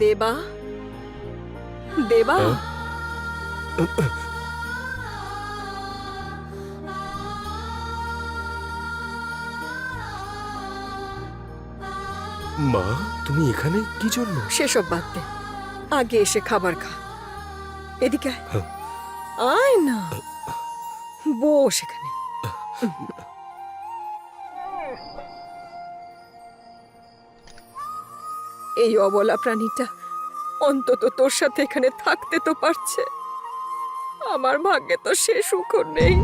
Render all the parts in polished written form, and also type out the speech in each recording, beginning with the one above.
দেবা, দেবা, মা তুমি এখানে কি জন্য? সেসব বাদ দে, আগে এসে খাবার খা। এদিকে আয়। হ্যাঁ। আয় না, বস এখানে। এই অবলা প্রাণীটা অন্তত তোর সাথে এখানে থাকতে তো পারছে। আমার ভাগ্যে তো সে সুখ নেই।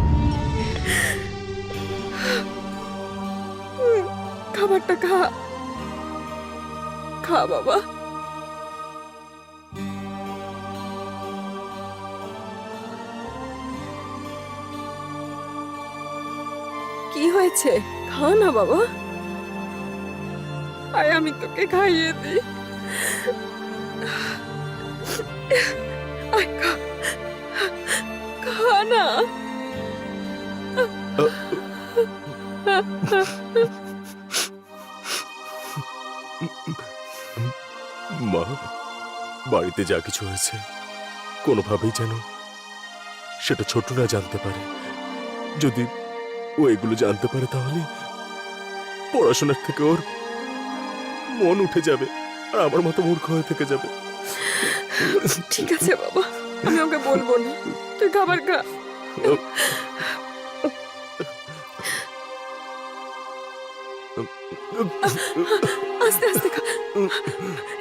খাবারটা খা, খা বাবা। কি হয়েছে? খা না বাবা, আয় আমি তোকে খাইয়ে দিই। আয় খা, খা না। মা বাড়িতে যা কিছু হয়েছে কোনোভাবেই যেন সেটা ছোট না জানতে পারে। যদি ও এগুলো জানতে পারে তাহলে পড়াশোনার থেকে ওর মন উঠে যাবে আর আমার মতো মূর্খ হয়ে থেকে যাবে। ঠিক আছে বাবা, আমি ওকে বলবো না। তুই খাবার খা। আস্তে আস্তে খা।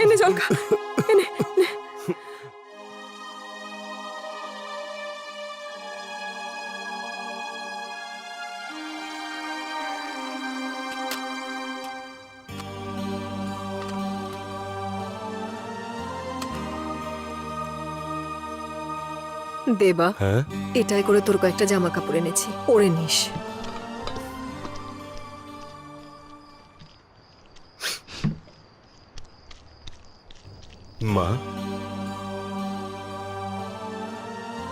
এনে জল খা, এনে নে। দেবা, হ্যাঁ এটাই করে তোর কয়েকটা জামা কাপড় এনেছি, পরে নিস। মা,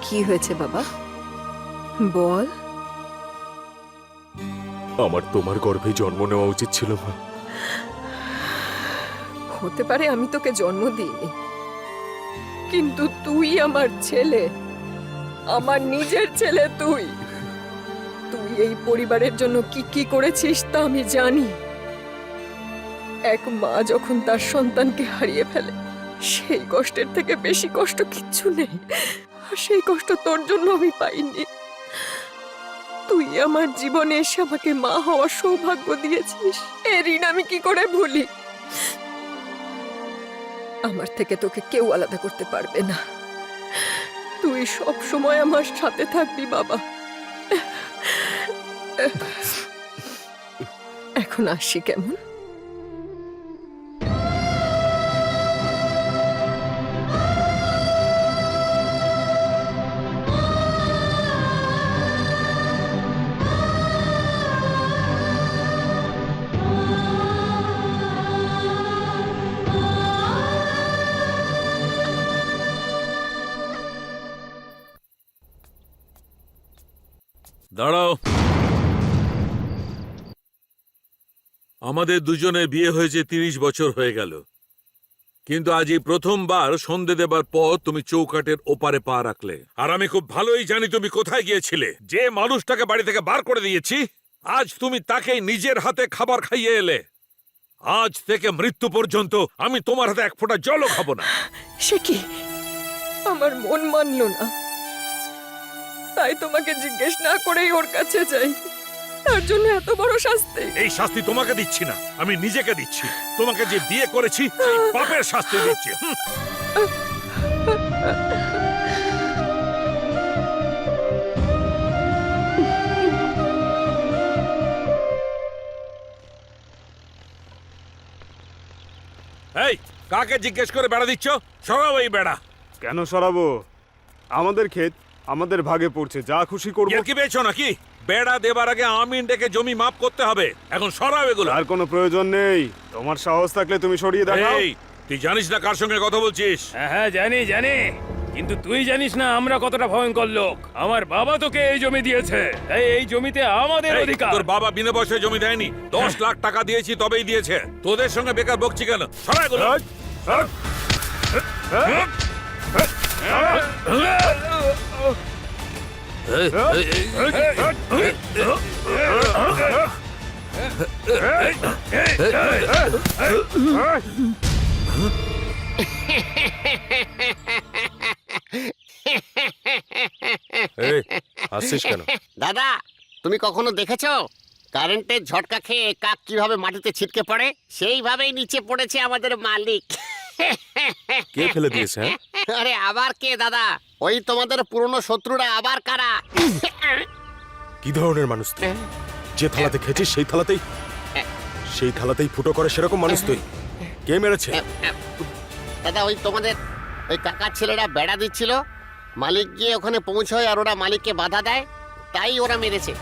কি হয়েছে বাবা, বল। আমার তোমার গর্ভে জন্ম নেওয়া উচিত ছিল মা। হতে পারে আমি তোকে জন্ম দিইনি, কিন্তু তুই আমার ছেলে, আমার নিজের ছেলে। তুই তুই এই পরিবারের জন্য কি কি করেছিস তা আমি জানি। এক মা যখন তার সন্তানকে হারিয়ে ফেলে, সেই কষ্টের থেকে বেশি কষ্ট কিচ্ছু নেই। আর সেই কষ্ট তোর জন্য আমি পাইনি। তুই আমার জীবনে এসে আমাকে মা হওয়ার সৌভাগ্য দিয়েছিস, এর ঋণ আমি কি করে ভুলি। আমার থেকে তোকে কেউ আলাদা করতে পারবে না। তুই সব সময় আমার সাথে থাকবি বাবা। এখন আসি কেমন? দাঁড়াও। আমাদের দুজনের বিয়ে হয়েছে 30 বছর হয়ে গেল, কিন্তু আজ এই প্রথমবার সন্ধে দেবার পর তুমি চৌকাঠের ওপারে পা রাখলে। আর আমি খুব ভালোই জানি তুমি কোথায় গিয়েছিলে। যে মানুষটাকে বাড়ি থেকে বার করে দিয়েছি, আজ তুমি তাকে নিজের হাতে খাবার খাইয়ে এলে। আজ থেকে মৃত্যু পর্যন্ত আমি তোমার হাতে এক ফোঁটা জলও খাবো না। সে কি, আমার মন মানলো না, তাই তোমাকে জিজ্ঞেস না করেই ওর কাছে যাই। তার জন্য এত বড় শাস্তি? এই শাস্তি তোমাকে দিচ্ছি না, আমি নিজেকে দিচ্ছি। তোমাকে যে বিয়ে করেছি সেই পাপের শাস্তি দিচ্ছি। এই, কাকে জিজ্ঞেস করে বেড়া দিচ্ছ? সরাও এই বেড়া। কেন সরাবো? আমাদের ক্ষেত আমাদের ভাগে পড়ছে, যা খুশি করবো। এর কি পেয়েছো নাকি? বেড়া দেবার আগে আমিন ডেকে জমি মাপ করতে হবে। এখন সরাও এগুলো। আর কোনো প্রয়োজন নেই। তোমার সাহস থাকলে তুমি সরিয়ে দেখাও। এই, তুই জানিস না কার সঙ্গে কথা বলছিস? হ্যাঁ জানি জানি, কিন্তু তুই জানিস না আমরা কতটা ভয়ঙ্কর লোক। আমার বাবা তোকে এই জমি দিয়েছে, তাই এই জমিতে আমাদের এই, অধিকার। তোর বাবা বিনা পয়সায় জমি দেয়নি। 10 লাখ টাকা দিয়েছি তবেই দিয়েছে। তোদের সঙ্গে বেকার বকছি কেন? সরা এগুলো। এই, হাসছিস কেন? দাদা, তুমি কখনো দেখেছো কারেন্টের ঝটকা খেয়ে কাক কিভাবে মাটিতে ছিটকে পড়ে? সেইভাবেই নিচে পড়েছে আমাদের মালিক। কে ফেলে দিয়েছে? হ্যাঁ, আরে আবার কে দাদা? ওই তোমাদের পুরনো শত্রুরা আবার কারা? কি ধরনের মানুষ তুই? যে থালাতে খেয়েছিস সেই থালাতেই ফুটো করে সেরকম মানুষ তুই? কে মেরেছে? দাদা, ওই তোমাদের ওই কাকার ছেলেরা বেড়া দিচ্ছিল, মালিক গিয়ে ওখানে পৌঁছয় আর ওরা মালিককে বাধা দেয়, তাই ওরা মেরেছে।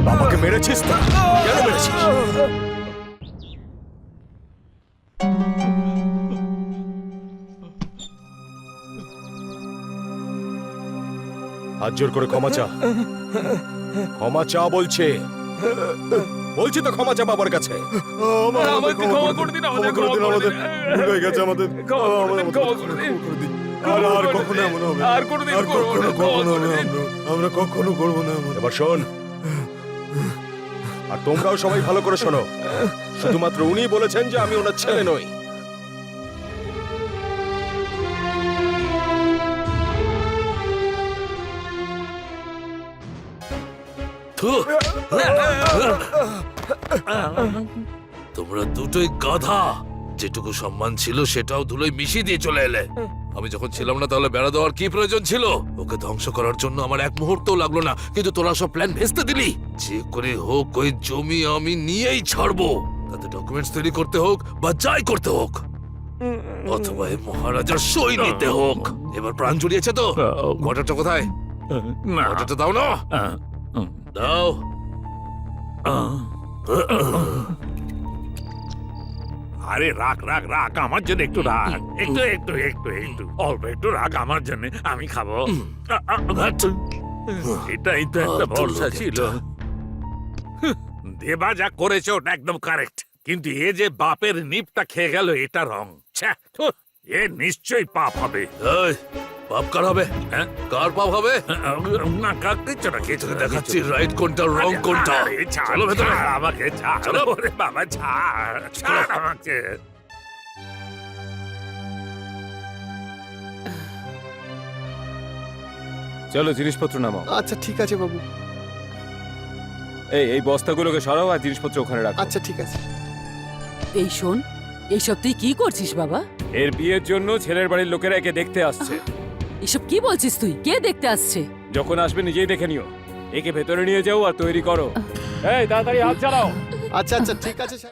বাবাকে মেরেছিস তো? কেন মেরেছিস? হাত জোর করে ক্ষমা চা। ক্ষমা চা বলছি তো, ক্ষমা চা বাবার কাছে। আমাদের ক্ষমা করে দিন, আমাদের ক্ষমা করে দিন। ভুল হয়ে গেছে আমাদের। ক্ষমা করে দিন, আমাদের ক্ষমা করে দিন। আর কখনো এমন হবে না। আর কোনোদিন আর করবো না, কখনো ক্ষমা করবো করে না দিন। আমরা কখনো করবো না এমন। এবার শোন, আর তোমরাও সবাই ভালো করে শোনো। শুধুমাত্র উনিই বলেছেন যে আমি ওনার ছেলে নই। তোমরা দুটোই গাধা। যেটুকু সম্মান ছিল সেটাও ধুলোয় মিশিয়ে দিয়ে চলে এলে। আমি যখন ছিলাম না তাহলে বেড়া দেওয়ার কি প্রয়োজন ছিল? ওকে ধ্বংস করার জন্য আমার এক মুহূর্তও লাগলো না, কিন্তু তোরা সব প্ল্যান ভেস্তে দিলি। যে করে হোক ওই জমি আমি নিয়েই ছাড়বো, তাতে ডকুমেন্টস তৈরি করতে হোক বা যাই করতে হোক, অথবা এই মহারাজার সই নিতে হোক। এবার প্রাণ জড়িয়েছে তো? কোয়ার্টারটা কোথায়? না। কোয়ার্টারটা দাও না, দাও। আরে রাগ রাগ রাগ, আমার জন্য একটু রাগ, একটু একটু একটু একটু অল্প একটু রাগ আমার জন্য, আমি খাবো। এটাই তো একটা ভরসা ছিল। দেবা যা করেছে ওটা একদম কারেক্ট, কিন্তু এ যে বাপের নিপটা খেয়ে গেল, এটা রং। ছ্যা, থু, এ নিশ্চয়ই পাপ হবে। এই, পাপ কার হবে? হ্যাঁ? কার পাপ হবে? না কার কিচ্ছু না, কিছু না, দেখাচ্ছি রাইট কোনটা রং কোনটা। চলো ভেতরে। ছাড় আমাকে, ছাড়। চলো। ওরে বাবা, ছাড়, ছাড় আমাকে। চলো জিনিসপত্র নামাও। আচ্ছা ঠিক আছে বাবু। এই বস্তাগুলোকে সরাও আর জিনিসপত্র ওখানে রাখো। আচ্ছা ঠিক আছে। এই শোন, এইসব তুই কি করছিস বাবা? এর বিয়ের জন্য ছেলের বাড়ির লোকেরা একে দেখতে আসছে। এসব কি বলছিস তুই? কে দেখতে আসছে? যখন আসবে নিজেই দেখে নিও। একে ভেতরে নিয়ে যাও আর তৈরি করো। এই তাড়াতাড়ি হাত চালাও। আচ্ছা আচ্ছা ঠিক আছে স্যার।